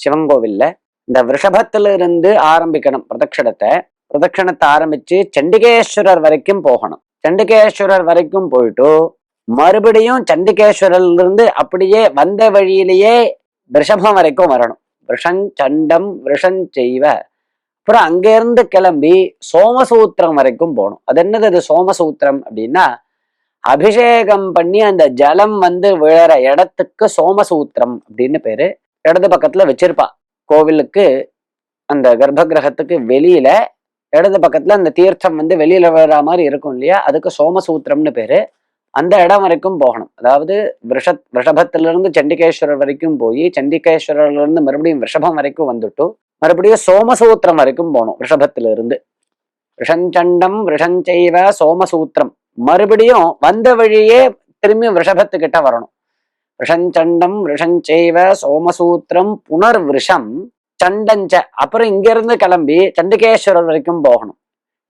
சிவங்கோவில்ல இந்த ரிஷபத்துல இருந்து ஆரம்பிக்கணும் பிரதட்சணத்தை ஆரம்பிச்சு சண்டிகேஸ்வரர் வரைக்கும் போகணும். சண்டிகேஸ்வரர் வரைக்கும் போயிட்டு மறுபடியும் சண்டிகேஸ்வரர்ல இருந்து அப்படியே வந்த வழியிலேயே ரிஷபம் வரைக்கும் வரணும். விஷஞ்சண்டம் விஷஞ்செய்வ. அப்புறம் அங்கிருந்து கிளம்பி சோமசூத்திரம் வரைக்கும் போகணும். அது என்னது அது சோமசூத்திரம் அப்படின்னா, அபிஷேகம் பண்ணி அந்த ஜலம் விழற இடத்துக்கு சோமசூத்திரம் அப்படின்னு பேரு. இடது பக்கத்துல வச்சிருப்பா கோவிலுக்கு. அந்த கர்ப்ப கிரகத்துக்கு வெளியில இடது பக்கத்துல அந்த தீர்த்தம் வெளியில விழற மாதிரி இருக்கும் இல்லையா, அதுக்கு சோமசூத்திரம்னு பேரு. அந்த இடம் வரைக்கும் போகணும். அதாவது ரிஷபத்திலிருந்து சண்டிகேஸ்வரர் வரைக்கும் போய் சண்டிகேஸ்வரர்ல இருந்து மறுபடியும் ரிஷபம் வரைக்கும் வந்துட்டு மறுபடியும் சோமசூத்திரம் வரைக்கும் போகணும். ரிஷபத்துல இருந்து விஷஞ்சண்டம் விஷஞ்செய்வ சோமசூத்திரம். மறுபடியும் வந்த வழியே திரும்பி ரிஷபத்துக்கிட்ட வரணும். விஷஞ்சண்டம் விஷஞ்செய்வ சோமசூத்திரம் புனர் விஷம் சண்டஞ்ச. அப்புறம் இங்க இருந்து கிளம்பி சண்டிகேஸ்வரர் வரைக்கும் போகணும்.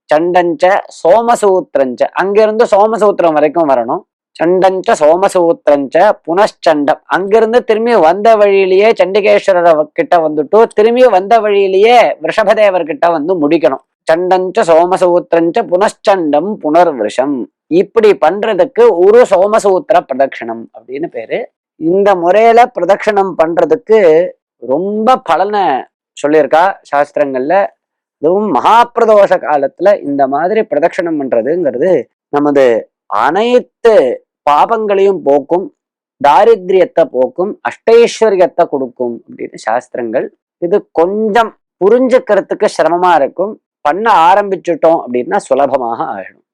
சண்டஞ்ச சோமசூத்திரஞ்ச. அங்கிருந்து சோமசூத்திரம் வரைக்கும் வரணும். சண்டஞ்ச சோமசூத்திரஞ்ச புனச்சண்டம். அங்கிருந்து திரும்பி வந்த வழியிலேயே சண்டிகேஸ்வரர் கிட்ட வந்துட்டு திரும்பி வந்த வழியிலேயே ரிஷபதேவர் கிட்ட முடிக்கணும். சண்டஞ்ச சோமசூத்திரஞ்ச புனச்சண்டம் புனர்விருஷம். இப்படி பண்றதுக்கு ஒரு சோமசூத்திர பிரதட்சணம் அப்படின்னு பேரு. இந்த முறையில பிரதட்சணம் பண்றதுக்கு ரொம்ப பலனை சொல்லியிருக்கா சாஸ்திரங்கள்ல. அதுவும் மகாபிரதோஷ காலத்துல இந்த மாதிரி பிரதட்சணம் பண்றதுங்கிறது நமது அனைத்து பாபங்களையும் போக்கும், தாரித்ரியத்தை போக்கும், அஷ்டைஸ்வரியத்தை கொடுக்கும் அப்படின்னு சாஸ்திரங்கள். இது கொஞ்சம் புரிஞ்சுக்கிறதுக்கு சிரமமா இருக்கும். பண்ண ஆரம்பிச்சுட்டோம் அப்படின்னா சுலபமாக ஆயிடும்.